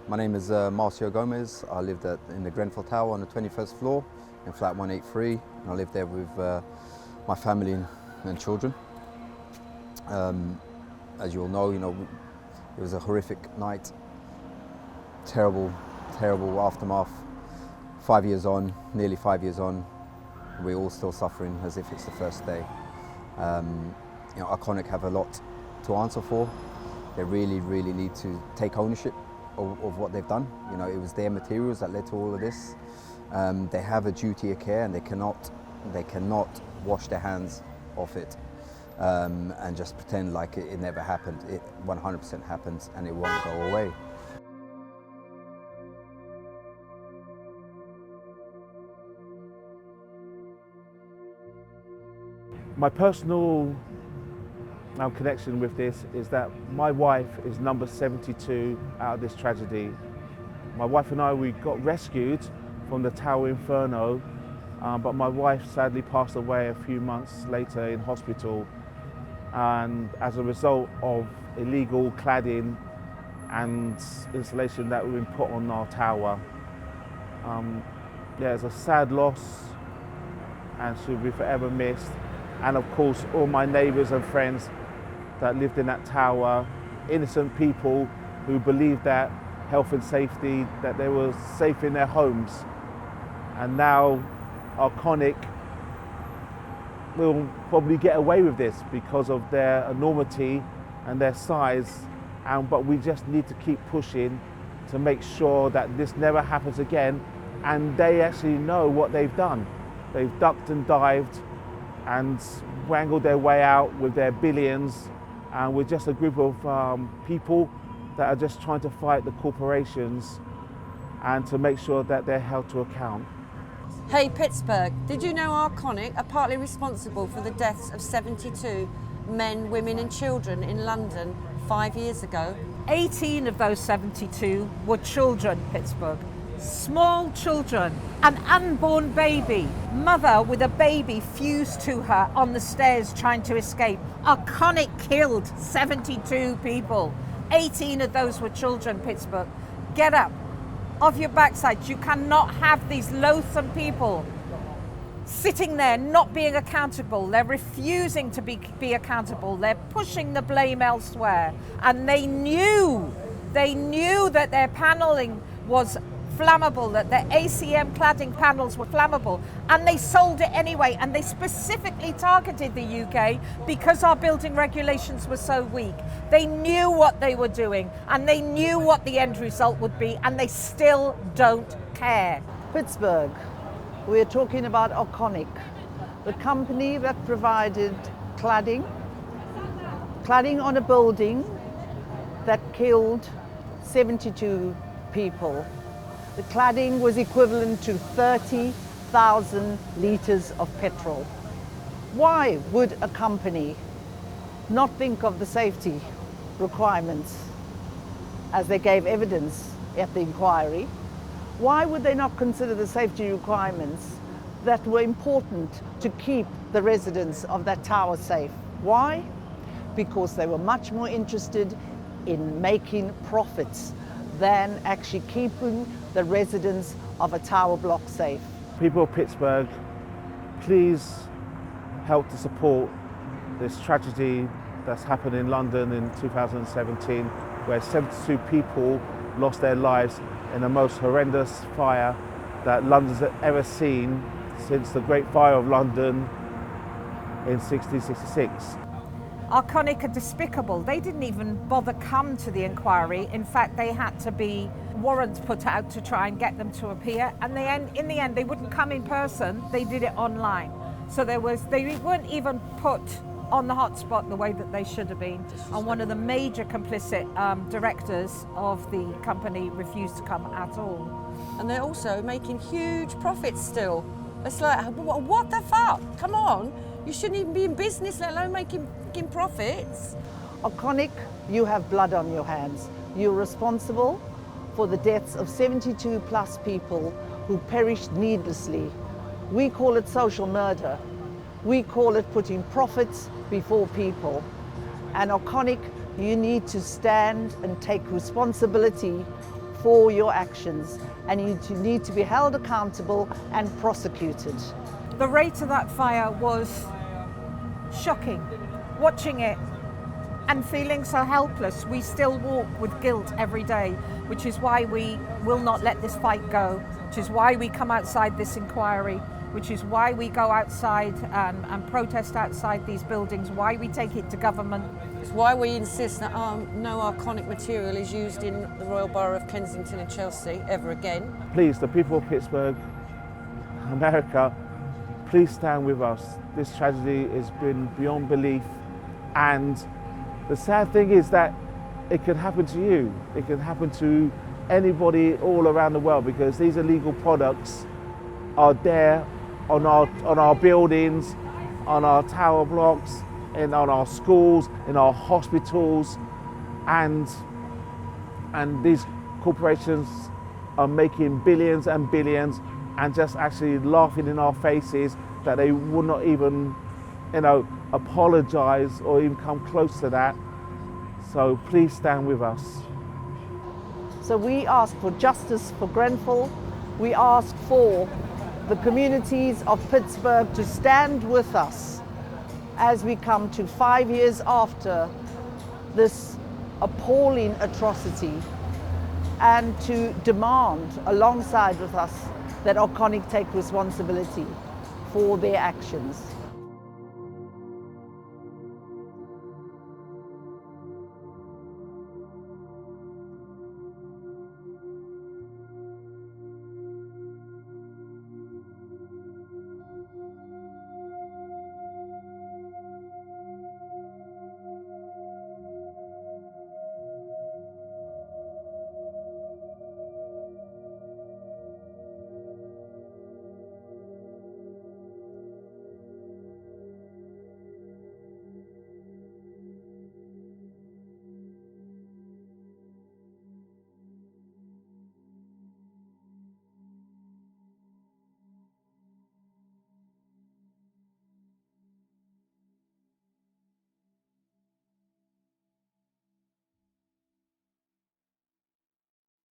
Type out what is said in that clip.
My name is Marcio Gomez. I lived in the Grenfell Tower on the 21st floor in flat 183, and I lived there with my family and children. As you all know, it was a horrific night. Terrible aftermath. 5 years on, nearly 5 years on, we're all still suffering as if it's the first day. Arconic have a lot to answer for. They really need to take ownership of what they've done. It was their materials that led to all of this. They have a duty of care, and they cannot wash their hands off it and just pretend like it never happened. It 100% happened, and it won't go away. My personal connection with this is that my wife is number 72 out of this tragedy. My wife and I, we got rescued from the Tower Inferno, but my wife sadly passed away a few months later in hospital, and as a result of illegal cladding and installation that we've been put on our tower. It's a sad loss, and she'll be forever missed. And of course, all my neighbours and friends that lived in that tower, innocent people who believed that health and safety, that they were safe in their homes. And now Arconic will probably get away with this because of their enormity and their size, but we just need to keep pushing to make sure that this never happens again, and they actually know what they've done. They've ducked and dived and wangled their way out with their billions, and we're just a group of people that are just trying to fight the corporations and to make sure that they're held to account. Hey Pittsburgh, did you know Arconic are partly responsible for the deaths of 72 men, women and children in London 5 years ago? 18 of those 72 were children, Pittsburgh. Small children, an unborn baby, mother with a baby fused to her on the stairs trying to escape. Arconic killed 72 people. 18 of those were children, Pittsburgh. Get up off your backside. You cannot have these loathsome people sitting there not being accountable. They're refusing to be accountable. They're pushing the blame elsewhere. And they knew that their paneling was flammable, that their ACM cladding panels were flammable, and they sold it anyway, and they specifically targeted the UK because our building regulations were so weak. They knew what they were doing, and they knew what the end result would be, and they still don't care. Pittsburgh, we're talking about Arconic, the company that provided cladding on a building that killed 72 people. The cladding was equivalent to 30,000 litres of petrol. Why would a company not think of the safety requirements as they gave evidence at the inquiry? Why would they not consider the safety requirements that were important to keep the residents of that tower safe? Why? Because they were much more interested in making profits than actually keeping the residents of a tower block safe. People of Pittsburgh, please help to support this tragedy that's happened in London in 2017, where 72 people lost their lives in the most horrendous fire that London's ever seen since the Great Fire of London in 1666. Arconic are despicable. They didn't even bother come to the inquiry. In fact, they had to be warrants put out to try and get them to appear. And in the end, they wouldn't come in person. They did it online. So they weren't even put on the hotspot the way that they should have been. And one of the major complicit directors of the company refused to come at all. And they're also making huge profits still. It's like, what the fuck? Come on. You shouldn't even be in business, let alone making profits. Arconic, you have blood on your hands. You're responsible for the deaths of 72 plus people who perished needlessly. We call it social murder. We call it putting profits before people. And Arconic, you need to stand and take responsibility for your actions, and you need to be held accountable and prosecuted. The rate of that fire was shocking. Watching it and feeling so helpless, we still walk with guilt every day, which is why we will not let this fight go, which is why we come outside this inquiry, which is why we go outside and protest outside these buildings, why we take it to government. It's why we insist that no Arconic material is used in the Royal Borough of Kensington and Chelsea ever again. Please, the people of Pittsburgh, America, please stand with us. This tragedy has been beyond belief, and the sad thing is that it can happen to you. It can happen to anybody all around the world, because these illegal products are there on our buildings, on our tower blocks, and on our schools, in our hospitals, and these corporations are making billions and billions and just actually laughing in our faces that they will not even, apologize or even come close to that. So please stand with us. So we ask for justice for Grenfell. We ask for the communities of Pittsburgh to stand with us as we come to 5 years after this appalling atrocity, and to demand alongside with us that Arconic take responsibility for their actions.